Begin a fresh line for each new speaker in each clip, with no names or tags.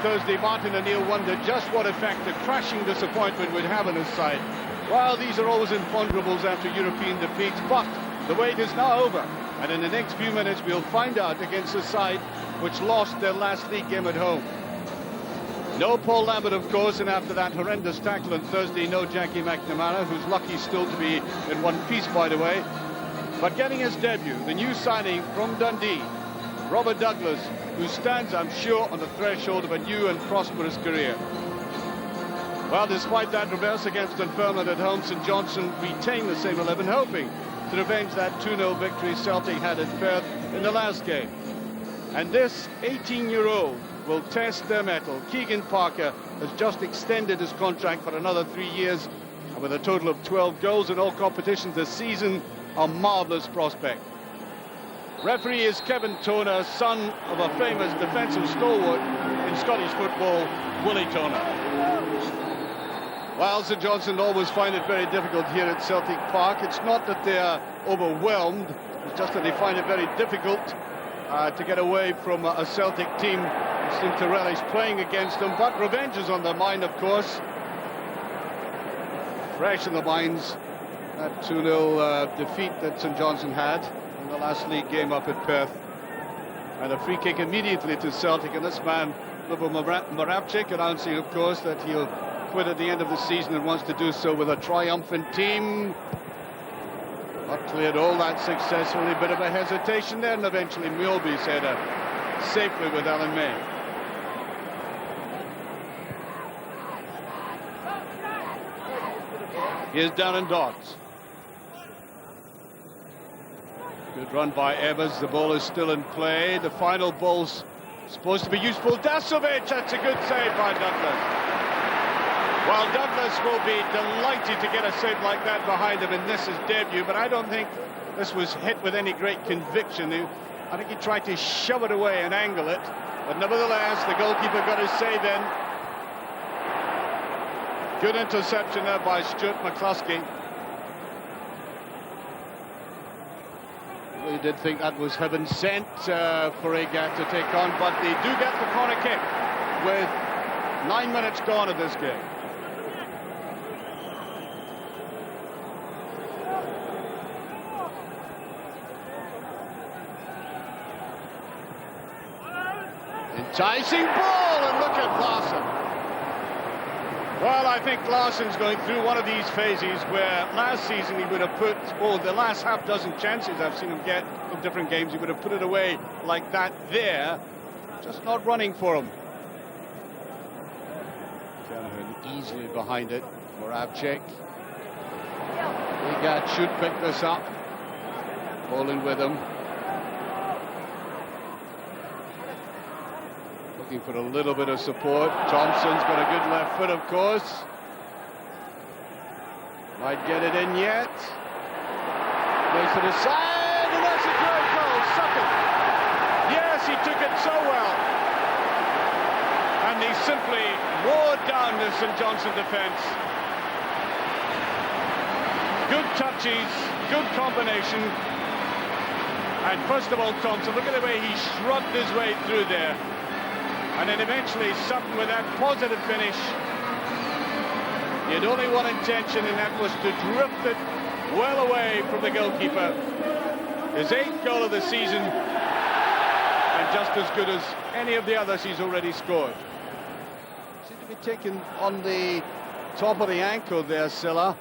Thursday, Martin O'Neill wondered just what effect a crashing disappointment would have on his side. Well, these are always imponderables after European defeats, but the wait is now over. And in the next few minutes, we'll find out against a side which lost their last league game at home. No Paul Lambert, of course, and after that horrendous tackle on Thursday, no Jackie McNamara, who's lucky still to be in one piece, by the way. But getting his debut, the new signing from Dundee, Robert Douglas, who stands, I'm sure, on the threshold of a new and prosperous career. Well, despite that reverse against Dunfermline at home, St Johnstone retained the same 11, hoping to revenge that 2-0 victory Celtic had at Perth in the last game. And this 18-year-old will test their mettle. Keegan Parker has just extended his contract for another 3 years, and with a total of 12 goals in all competitions this season, a marvellous prospect. Referee is Kevin Toner, son of a famous defensive stalwart in Scottish football, Willie Toner. While St Johnstone always find it very difficult here at Celtic Park, it's not that they are overwhelmed, it's just that they find it very difficult to get away from a Celtic team who seem to relish playing against them. But revenge is on their mind, of course. Fresh in the minds, that 2-0 defeat that St Johnstone had in the last league game up at Perth. And a free kick immediately to Celtic, and this man, Lubo Moravcik, announcing, of course, that he'll quit at the end of the season and wants to do so with a triumphant team. Not cleared all that successfully, bit of a hesitation there, and eventually Mjolby's header safely with Alan May. Here's Darren Dodds. Good run by Evans. The ball is still in play. The final ball's supposed to be useful. Dasovic, that's a good save by Douglas. Well, Douglas will be delighted to get a save like that behind him in this his debut, but I don't think this was hit with any great conviction. I think he tried to shove it away and angle it, but nevertheless, the goalkeeper got his save in. Good interception there by Stuart McCluskey. Really did think that was heaven sent for Agat to take on, but they do get the corner kick with 9 minutes gone of this game. Enticing ball, and look at Larsson. Well, I think Larsson's going through one of these phases where last season he would have put, the last half dozen chances I've seen him get in different games, he would have put it away like that there, just not running for him. Callaghan easily behind it. Moravcik. Agat should pick this up. Ball in with him. Looking for a little bit of support. Thompson's got a good left foot, of course. Might get it in yet. Goes to the side, and that's a great goal. Sutton. Yes, he took it so well. And he simply wore down the St Johnstone defence. Good touches, good combination. And first of all, Thompson, look at the way he shrugged his way through there. And then eventually Sutton with that positive finish. He had only one intention, and that was to drift it well away from the goalkeeper. His 8th goal of the season, and just as good as any of the others he's already scored. Seemed to be taken on the top of the ankle there, Silla.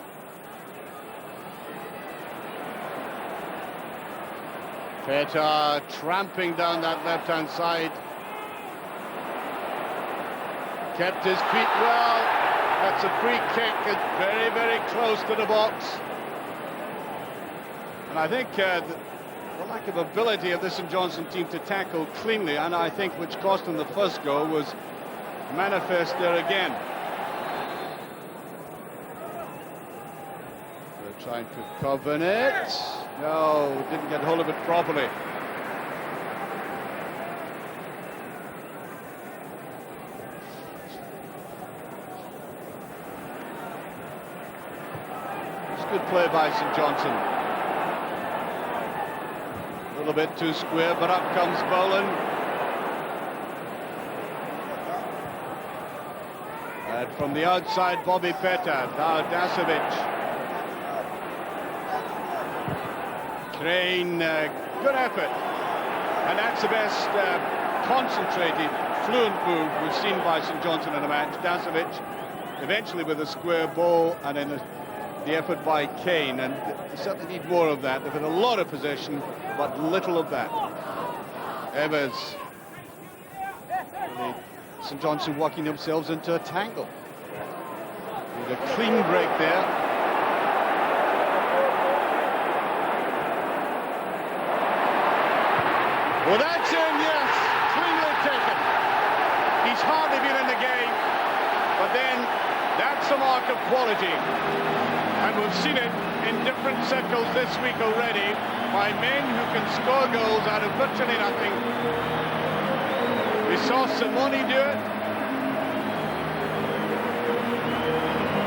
Petar tramping down that left-hand side. Kept his feet well. That's a free kick. It's very, very close to the box. And I think the lack of ability of the St Johnstone team to tackle cleanly, and I think which cost them the first goal, was manifest there again. They're trying to cover it. No, didn't get hold of it properly. Good play by St Johnstone. A little bit too square, but up comes Boland. And from the outside, Bobby Petta. Now Dasovic. Crane, good effort. And that's the best concentrated, fluent move we've seen by St Johnstone in a match. Dasovic eventually with a square ball, and then the effort by Kane, and they certainly need more of that. They've had a lot of possession, but little of that. Evers. St Johnstone working themselves into a tangle. With a clean break there. Well, that's in, yes, cleanly taken. He's hardly been in the game, but then that's a mark of quality. And we've seen it in different circles this week already by men who can score goals out of virtually nothing. We saw Simoni do it.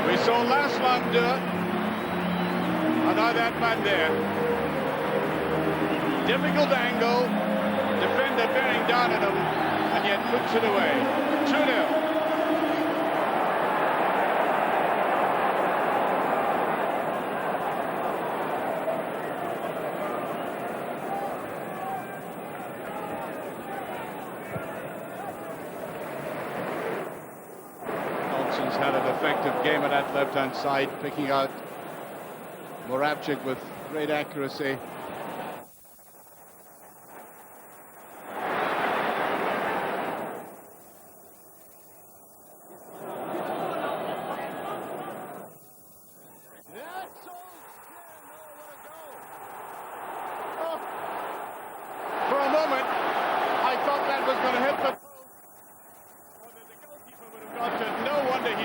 We saw Larsson do it. And now that man there. Difficult angle. Defender bearing down at him, and yet puts it away. 2-0. Johnson's had an effective game at that left-hand side, picking out Moravchik with great accuracy.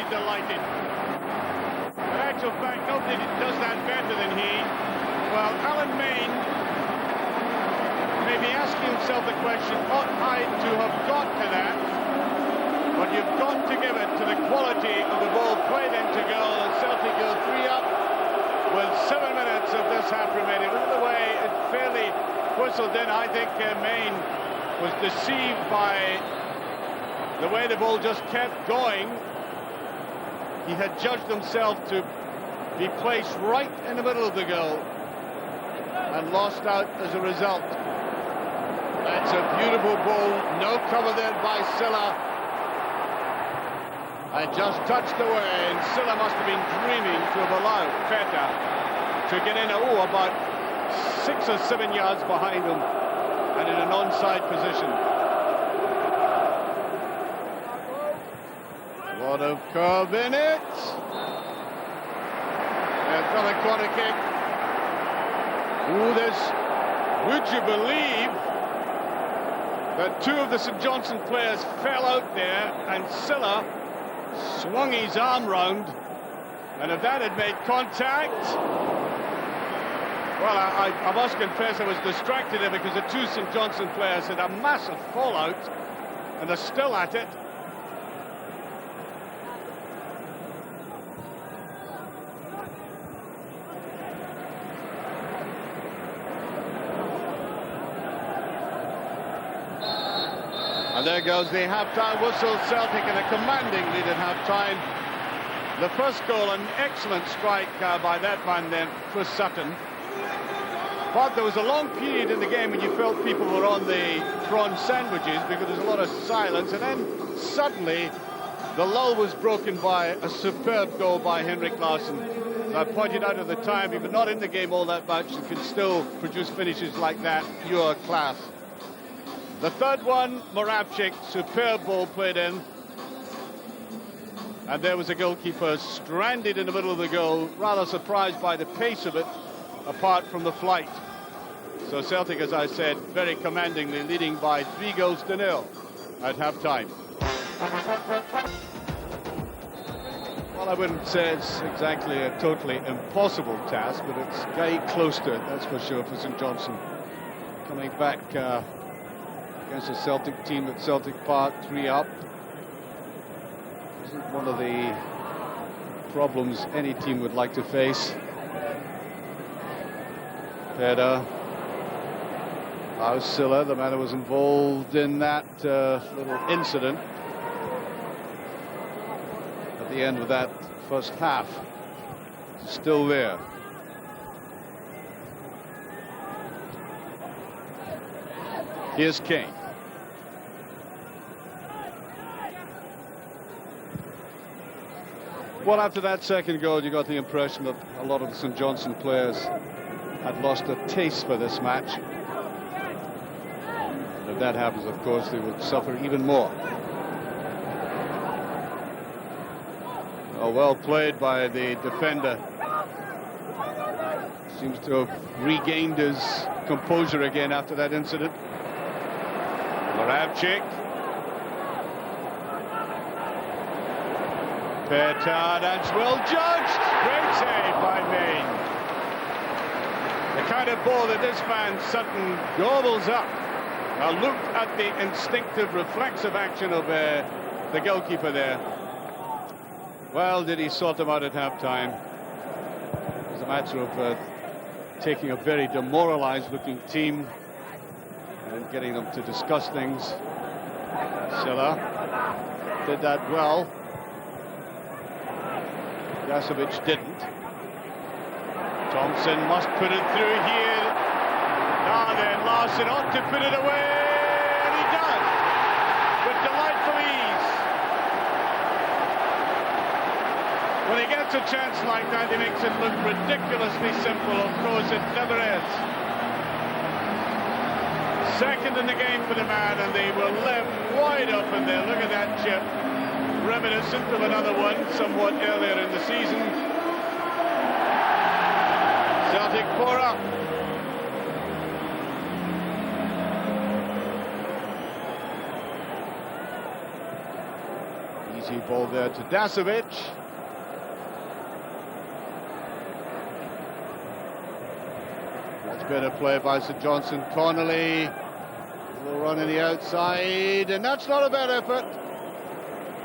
Delighted. In actual fact, nobody does that better than he. Well, Alan Main may be asking himself the question, ought I to have got to that? But you've got to give it to the quality of the ball played into goal, and Celtic go 3 up with 7 minutes of this half remaining. Look at the way it fairly whistled in. I think Main was deceived by the way the ball just kept going. He had judged himself to be placed right in the middle of the goal and lost out as a result. That's a beautiful ball, no cover there by Silla. And just touched away, and Silla must have been dreaming to have allowed Petta to get in, about 6 or 7 yards behind him and in an onside position. A lot of curve in it. And from a corner kick. Ooh, would you believe that 2 of the St Johnstone players fell out there, and Silla swung his arm round, and if that had made contact, well, I must confess I was distracted there, because the 2 St Johnstone players had a massive fallout, and they're still at it. And there goes the half-time whistle. Celtic in a commanding lead at half-time. The first goal, an excellent strike by that man then, Chris Sutton. But there was a long period in the game when you felt people were on the prawn sandwiches because there's a lot of silence, and then suddenly the lull was broken by a superb goal by Henrik Larsson. I pointed out at the time, he was not in the game all that much and can still produce finishes like that. Pure class. The third one, Moravchik, superb ball played in. And there was a goalkeeper stranded in the middle of the goal, rather surprised by the pace of it, apart from the flight. So Celtic, as I said, very commandingly leading by 3-0 at half-time. Well, I wouldn't say it's exactly a totally impossible task, but it's very close to it, that's for sure, for St Johnstone. Coming back against a Celtic team at Celtic Park, 3 up. Isn't one of the problems any team would like to face. Peda, Silla, the man who was involved in that little incident. the end of that first half. Still there. Here's Kane. Well, after that second goal, you got the impression that a lot of the St. Johnstone players had lost a taste for this match. And if that happens, of course, they would suffer even more. Oh, well played by the defender. Seems to have regained his composure again after that incident. Moravcik. Petardance well judged. Great save by Maine. The kind of ball that this man Sutton gobbles up. Now look at the instinctive, reflexive action of the goalkeeper there. Well, did he sort them out at half-time? It was a matter of taking a very demoralized-looking team and getting them to discuss things. Silla did that well. Jasovic didn't. Thompson must put it through here. Now then, Larsson ought to put it away, and he does, with delightful ease. When he gets a chance like that, he makes it look ridiculously simple. Of course, it never is. Second in the game for the man, and they were left wide open there. Look at that chip. Reminiscent of another one somewhat earlier in the season. Celtic 4 up. Easy ball there to Dasovic. Much better play by St. Johnstone. Connolly. A little run in the outside, and that's not a bad effort.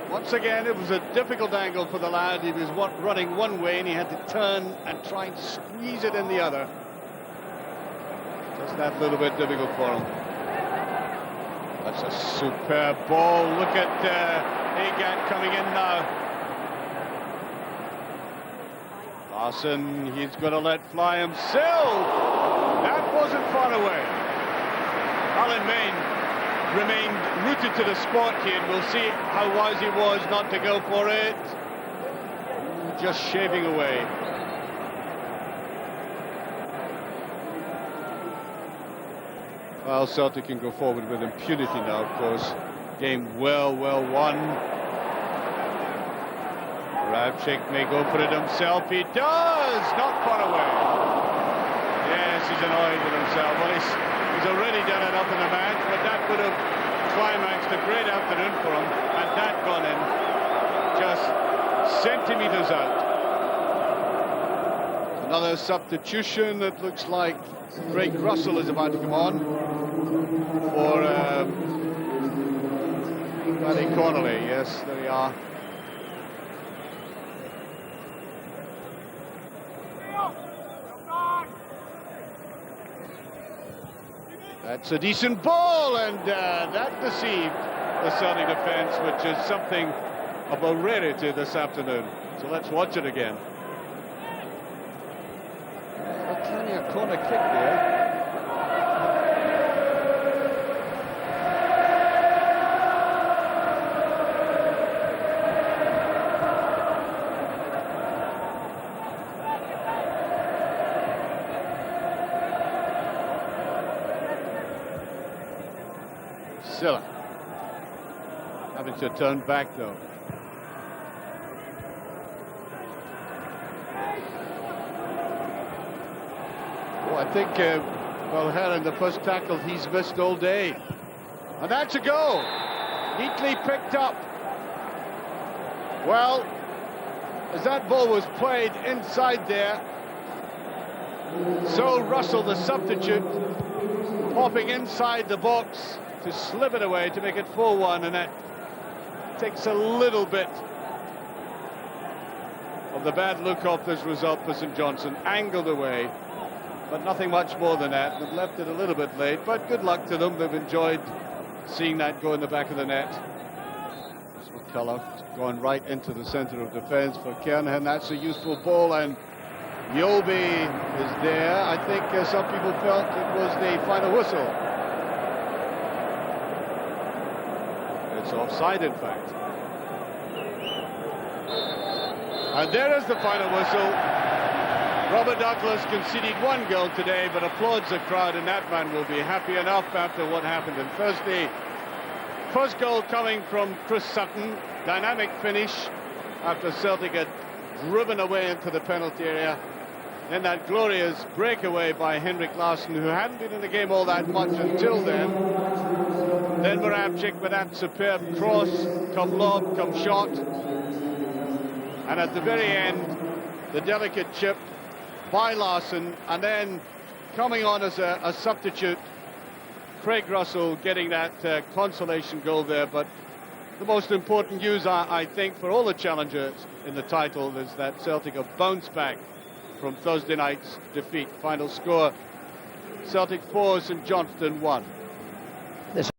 Once again, it was a difficult angle for the lad. He was running one way, and he had to turn and try and squeeze it in the other. Just that little bit difficult for him. That's a superb ball. Look at Agat coming in now. Larsson, he's going to let fly himself. That wasn't far away. Alan Maine remained rooted to the spot here, and we'll see how wise he was not to go for it. Just shaving away. Well, Celtic can go forward with impunity now, of course. Game well won. Moravcik may go for it himself. He does! Not far away. Yes, he's annoyed with himself. Well, he's already done enough in the match, but that would have climaxed a great afternoon for him, and that gone in just centimetres out. Another substitution. It looks like Craig Russell is about to come on for Paddy Connolly. Yes, there we are. That's a decent ball, and that deceived the Celtic defence, which is something of a rarity this afternoon. So let's watch it again. Plenty of corner kick there. Silla having to turn back though. Well, I think Mulher in the first tackle he's missed all day, and that's a goal, neatly picked up. Well, as that ball was played inside there, so Russell, the substitute, popping inside the box to slip it away to make it 4-1, and that takes a little bit of the bad look off this result for St. Johnstone. Angled away, but nothing much more than that. They've left it a little bit late, but good luck to them. They've enjoyed seeing that go in the back of the net. So McCullough. It's gone right into the centre of defence for Kernaghan. That's a useful ball, and Yobi is there. I think some people felt it was the final whistle. It's offside, in fact. And there is the final whistle. Robert Douglas conceded 1 goal today, but applauds the crowd, and that man will be happy enough after what happened on Thursday. First goal coming from Chris Sutton. Dynamic finish after Celtic had driven away into the penalty area. Then that glorious breakaway by Henrik Larsson, who hadn't been in the game all that much until then. Then Moravcik with that superb cross, come lob, come shot. And at the very end, the delicate chip by Larsson, and then coming on as a substitute, Craig Russell getting that consolation goal there. But the most important news, I think, for all the challengers in the title is that Celtic have bounced back from Thursday night's defeat. Final score, Celtic 4, St Johnstone 1.